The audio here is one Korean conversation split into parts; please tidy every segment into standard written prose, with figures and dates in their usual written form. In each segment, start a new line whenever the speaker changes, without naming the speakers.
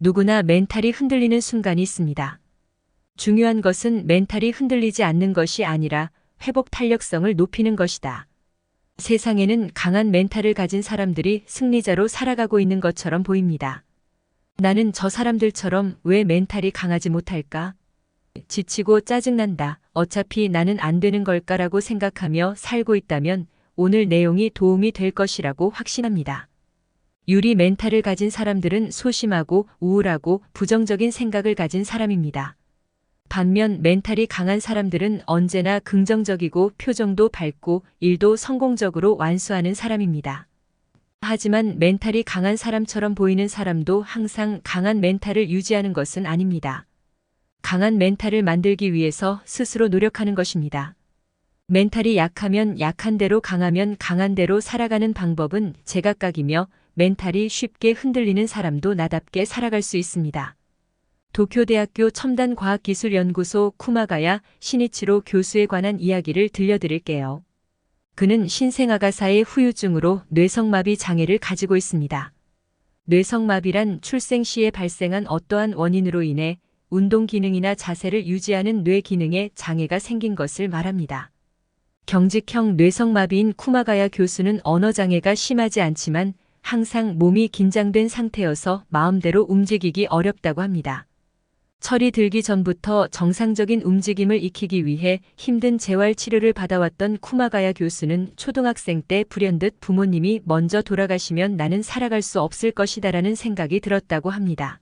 누구나 멘탈이 흔들리는 순간이 있습니다. 중요한 것은 멘탈이 흔들리지 않는 것이 아니라 회복 탄력성을 높이는 것이다. 세상에는 강한 멘탈을 가진 사람들이 승리자로 살아가고 있는 것처럼 보입니다. 나는 저 사람들처럼 왜 멘탈이 강하지 못할까? 지치고 짜증난다. 어차피 나는 안 되는 걸까라고 생각하며 살고 있다면 오늘 내용이 도움이 될 것이라고 확신합니다. 유리 멘탈을 가진 사람들은 소심하고 우울하고 부정적인 생각을 가진 사람입니다. 반면 멘탈이 강한 사람들은 언제나 긍정적이고 표정도 밝고 일도 성공적으로 완수하는 사람입니다. 하지만 멘탈이 강한 사람처럼 보이는 사람도 항상 강한 멘탈을 유지하는 것은 아닙니다. 강한 멘탈을 만들기 위해서 스스로 노력하는 것입니다. 멘탈이 약하면 약한 대로 강하면 강한 대로 살아가는 방법은 제각각이며 멘탈이 쉽게 흔들리는 사람도 나답게 살아갈 수 있습니다. 도쿄대학교 첨단과학기술연구소 쿠마가야 시니치로 교수에 관한 이야기를 들려드릴게요. 그는 신생아가사의 후유증으로 뇌성마비 장애를 가지고 있습니다. 뇌성마비란 출생 시에 발생한 어떠한 원인으로 인해 운동 기능이나 자세를 유지하는 뇌 기능에 장애가 생긴 것을 말합니다. 경직형 뇌성마비인 쿠마가야 교수는 언어장애가 심하지 않지만 항상 몸이 긴장된 상태여서 마음대로 움직이기 어렵다고 합니다. 철이 들기 전부터 정상적인 움직임을 익히기 위해 힘든 재활치료를 받아왔던 쿠마가야 교수는 초등학생 때 불현듯 부모님이 먼저 돌아가시면 나는 살아갈 수 없을 것이다라는 생각이 들었다고 합니다.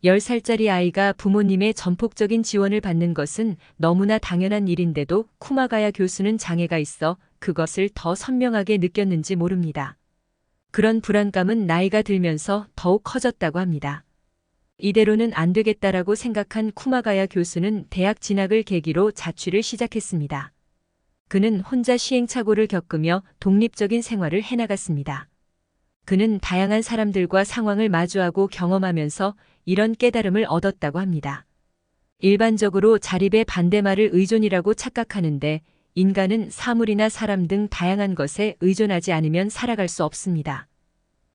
10살짜리 아이가 부모님의 전폭적인 지원을 받는 것은 너무나 당연한 일인데도 쿠마가야 교수는 장애가 있어 그것을 더 선명하게 느꼈는지 모릅니다. 그런 불안감은 나이가 들면서 더욱 커졌다고 합니다. 이대로는 안 되겠다라고 생각한 쿠마가야 교수는 대학 진학을 계기로 자취를 시작했습니다. 그는 혼자 시행착오를 겪으며 독립적인 생활을 해나갔습니다. 그는 다양한 사람들과 상황을 마주하고 경험하면서 이런 깨달음을 얻었다고 합니다. 일반적으로 자립의 반대말을 의존이라고 착각하는데 인간은 사물이나 사람 등 다양한 것에 의존하지 않으면 살아갈 수 없습니다.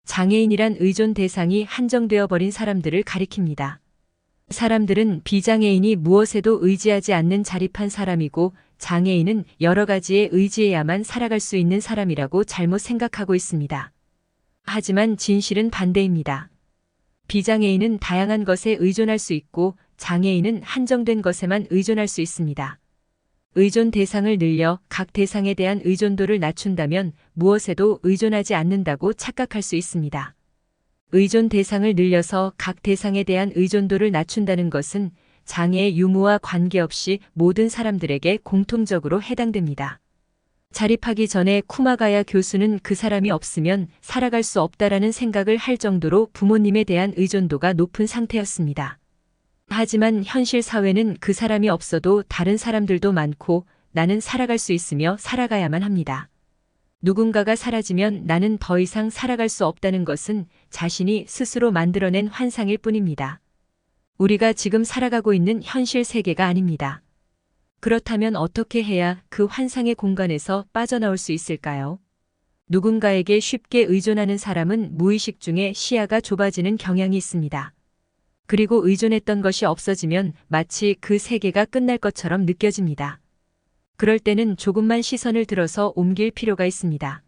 장애인이란 의존 대상이 한정되어 버린 사람들을 가리킵니다. 사람들은 비장애인이 무엇에도 의지하지 않는 자립한 사람이고 장애인은 여러 가지에 의지해야만 살아갈 수 있는 사람이라고 잘못 생각하고 있습니다. 하지만 진실은 반대입니다. 비장애인은 다양한 것에 의존할 수 있고 장애인은 한정된 것에만 의존할 수 있습니다. 의존 대상을 늘려 각 대상에 대한 의존도를 낮춘다면 무엇에도 의존하지 않는다고 착각할 수 있습니다. 의존 대상을 늘려서 각 대상에 대한 의존도를 낮춘다는 것은 장애의 유무와 관계없이 모든 사람들에게 공통적으로 해당됩니다. 자립하기 전에 쿠마가야 교수는 그 사람이 없으면 살아갈 수 없다라는 생각을 할 정도로 부모님에 대한 의존도가 높은 상태였습니다. 하지만 현실 사회는 그 사람이 없어도 다른 사람들도 많고 나는 살아갈 수 있으며 살아가야만 합니다. 누군가가 사라지면 나는 더 이상 살아갈 수 없다는 것은 자신이 스스로 만들어낸 환상일 뿐입니다. 우리가 지금 살아가고 있는 현실 세계가 아닙니다. 그렇다면 어떻게 해야 그 환상의 공간에서 빠져나올 수 있을까요? 누군가에게 쉽게 의존하는 사람은 무의식 중에 시야가 좁아지는 경향이 있습니다. 그리고 의존했던 것이 없어지면 마치 그 세계가 끝날 것처럼 느껴집니다. 그럴 때는 조금만 시선을 들어서 옮길 필요가 있습니다.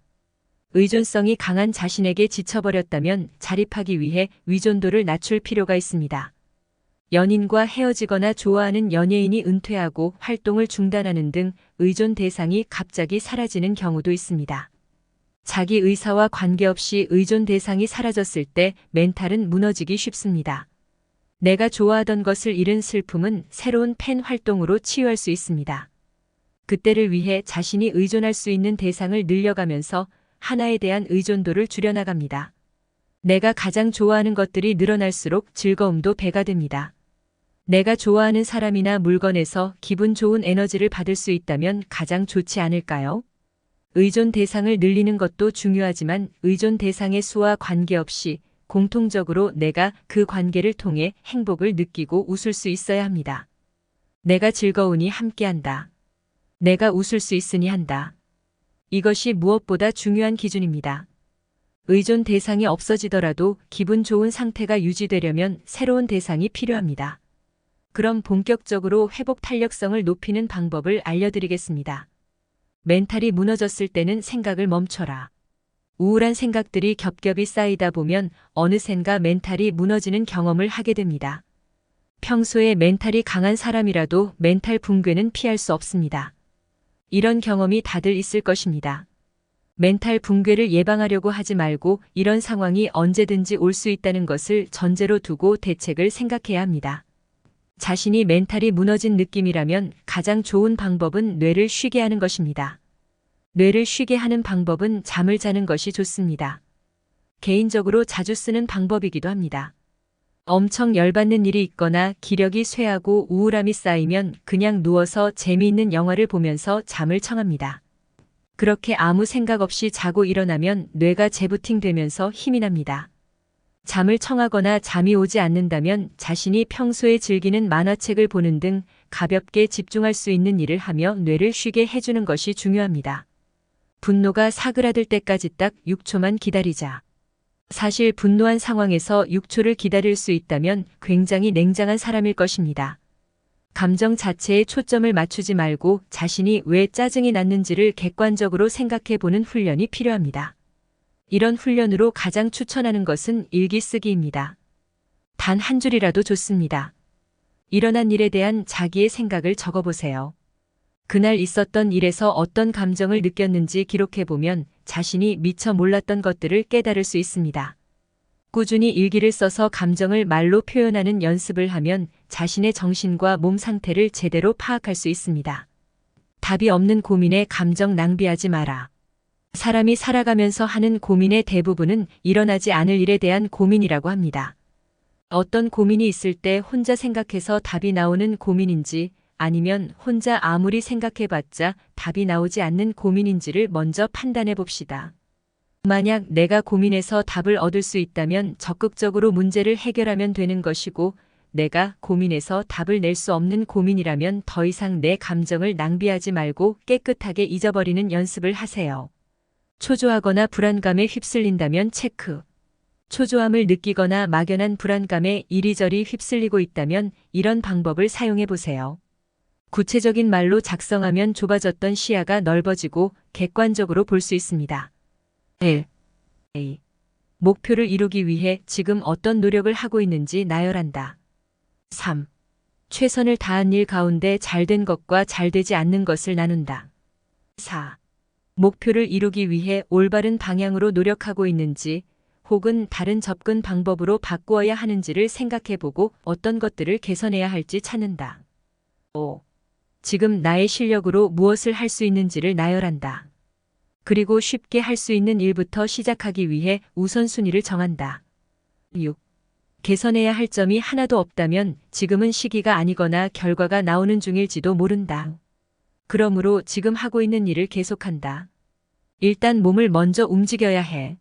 의존성이 강한 자신에게 지쳐버렸다면 자립하기 위해 위존도를 낮출 필요가 있습니다. 연인과 헤어지거나 좋아하는 연예인이 은퇴하고 활동을 중단하는 등 의존 대상이 갑자기 사라지는 경우도 있습니다. 자기 의사와 관계없이 의존 대상이 사라졌을 때 멘탈은 무너지기 쉽습니다. 내가 좋아하던 것을 잃은 슬픔은 새로운 팬 활동으로 치유할 수 있습니다. 그때를 위해 자신이 의존할 수 있는 대상을 늘려가면서 하나에 대한 의존도를 줄여나갑니다. 내가 가장 좋아하는 것들이 늘어날수록 즐거움도 배가 됩니다. 내가 좋아하는 사람이나 물건에서 기분 좋은 에너지를 받을 수 있다면 가장 좋지 않을까요? 의존 대상을 늘리는 것도 중요하지만 의존 대상의 수와 관계없이 공통적으로 내가 그 관계를 통해 행복을 느끼고 웃을 수 있어야 합니다. 내가 즐거우니 함께한다. 내가 웃을 수 있으니 한다. 이것이 무엇보다 중요한 기준입니다. 의존 대상이 없어지더라도 기분 좋은 상태가 유지되려면 새로운 대상이 필요합니다. 그럼 본격적으로 회복 탄력성을 높이는 방법을 알려드리겠습니다. 멘탈이 무너졌을 때는 생각을 멈춰라. 우울한 생각들이 겹겹이 쌓이다 보면 어느샌가 멘탈이 무너지는 경험을 하게 됩니다. 평소에 멘탈이 강한 사람이라도 멘탈 붕괴는 피할 수 없습니다. 이런 경험이 다들 있을 것입니다. 멘탈 붕괴를 예방하려고 하지 말고 이런 상황이 언제든지 올 수 있다는 것을 전제로 두고 대책을 생각해야 합니다. 자신이 멘탈이 무너진 느낌이라면 가장 좋은 방법은 뇌를 쉬게 하는 것입니다. 뇌를 쉬게 하는 방법은 잠을 자는 것이 좋습니다. 개인적으로 자주 쓰는 방법이기도 합니다. 엄청 열받는 일이 있거나 기력이 쇠하고 우울함이 쌓이면 그냥 누워서 재미있는 영화를 보면서 잠을 청합니다. 그렇게 아무 생각 없이 자고 일어나면 뇌가 재부팅되면서 힘이 납니다. 잠을 청하거나 잠이 오지 않는다면 자신이 평소에 즐기는 만화책을 보는 등 가볍게 집중할 수 있는 일을 하며 뇌를 쉬게 해주는 것이 중요합니다. 분노가 사그라들 때까지 딱 6초만 기다리자. 사실 분노한 상황에서 6초를 기다릴 수 있다면 굉장히 냉정한 사람일 것입니다. 감정 자체에 초점을 맞추지 말고 자신이 왜 짜증이 났는지를 객관적으로 생각해 보는 훈련이 필요합니다. 이런 훈련으로 가장 추천하는 것은 일기 쓰기입니다. 단 한 줄이라도 좋습니다. 일어난 일에 대한 자기의 생각을 적어보세요. 그날 있었던 일에서 어떤 감정을 느꼈는지 기록해보면 자신이 미처 몰랐던 것들을 깨달을 수 있습니다. 꾸준히 일기를 써서 감정을 말로 표현하는 연습을 하면 자신의 정신과 몸 상태를 제대로 파악할 수 있습니다. 답이 없는 고민에 감정 낭비하지 마라. 사람이 살아가면서 하는 고민의 대부분은 일어나지 않을 일에 대한 고민이라고 합니다. 어떤 고민이 있을 때 혼자 생각해서 답이 나오는 고민인지 아니면 혼자 아무리 생각해봤자 답이 나오지 않는 고민인지를 먼저 판단해 봅시다. 만약 내가 고민해서 답을 얻을 수 있다면 적극적으로 문제를 해결하면 되는 것이고 내가 고민해서 답을 낼 수 없는 고민이라면 더 이상 내 감정을 낭비하지 말고 깨끗하게 잊어버리는 연습을 하세요. 초조하거나 불안감에 휩쓸린다면 체크. 초조함을 느끼거나 막연한 불안감에 이리저리 휩쓸리고 있다면 이런 방법을 사용해 보세요. 구체적인 말로 작성하면 좁아졌던 시야가 넓어지고 객관적으로 볼 수 있습니다. 1. 목표를 이루기 위해 지금 어떤 노력을 하고 있는지 나열한다. 3. 최선을 다한 일 가운데 잘된 것과 잘되지 않는 것을 나눈다. 4. 목표를 이루기 위해 올바른 방향으로 노력하고 있는지 혹은 다른 접근 방법으로 바꾸어야 하는지를 생각해보고 어떤 것들을 개선해야 할지 찾는다. 5. 지금 나의 실력으로 무엇을 할 수 있는지를 나열한다. 그리고 쉽게 할 수 있는 일부터 시작하기 위해 우선순위를 정한다. 6. 개선해야 할 점이 하나도 없다면 지금은 시기가 아니거나 결과가 나오는 중일지도 모른다. 그러므로 지금 하고 있는 일을 계속한다. 일단 몸을 먼저 움직여야 해.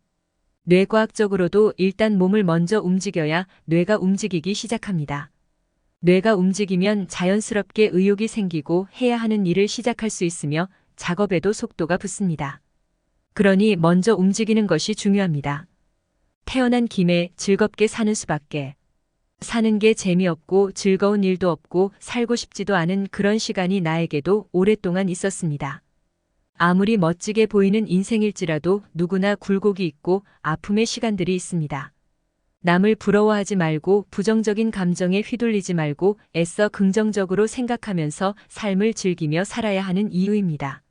뇌과학적으로도 일단 몸을 먼저 움직여야 뇌가 움직이기 시작합니다. 뇌가 움직이면 자연스럽게 의욕이 생기고 해야 하는 일을 시작할 수 있으며 작업에도 속도가 붙습니다. 그러니 먼저 움직이는 것이 중요합니다. 태어난 김에 즐겁게 사는 수밖에. 사는 게 재미없고 즐거운 일도 없고 살고 싶지도 않은 그런 시간이 나에게도 오랫동안 있었습니다. 아무리 멋지게 보이는 인생일지라도 누구나 굴곡이 있고 아픔의 시간들이 있습니다. 남을 부러워하지 말고 부정적인 감정에 휘둘리지 말고 애써 긍정적으로 생각하면서 삶을 즐기며 살아야 하는 이유입니다.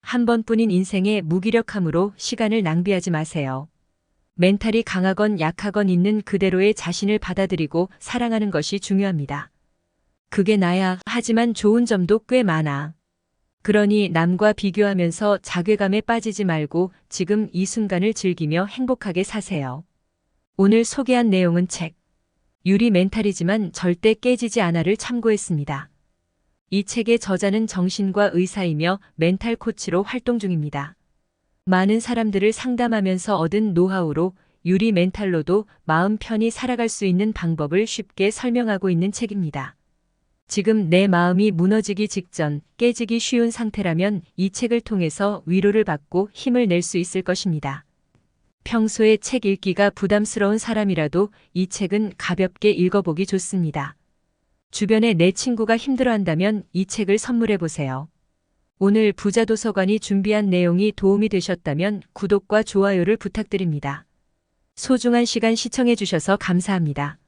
한 번뿐인 인생에 무기력함으로 시간을 낭비하지 마세요. 멘탈이 강하건 약하건 있는 그대로의 자신을 받아들이고 사랑하는 것이 중요합니다. 그게 나야. 하지만 좋은 점도 꽤 많아. 그러니 남과 비교하면서 자괴감에 빠지지 말고 지금 이 순간을 즐기며 행복하게 사세요. 오늘 소개한 내용은 책 유리 멘탈이지만 절대 깨지지 않아를 참고했습니다. 이 책의 저자는 정신과 의사이며 멘탈 코치로 활동 중입니다. 많은 사람들을 상담하면서 얻은 노하우로 유리 멘탈로도 마음 편히 살아갈 수 있는 방법을 쉽게 설명하고 있는 책입니다. 지금 내 마음이 무너지기 직전 깨지기 쉬운 상태라면 이 책을 통해서 위로를 받고 힘을 낼 수 있을 것입니다. 평소에 책 읽기가 부담스러운 사람이라도 이 책은 가볍게 읽어보기 좋습니다. 주변에 내 친구가 힘들어한다면 이 책을 선물해 보세요. 오늘 부자도서관이 준비한 내용이 도움이 되셨다면 구독과 좋아요를 부탁드립니다. 소중한 시간 시청해 주셔서 감사합니다.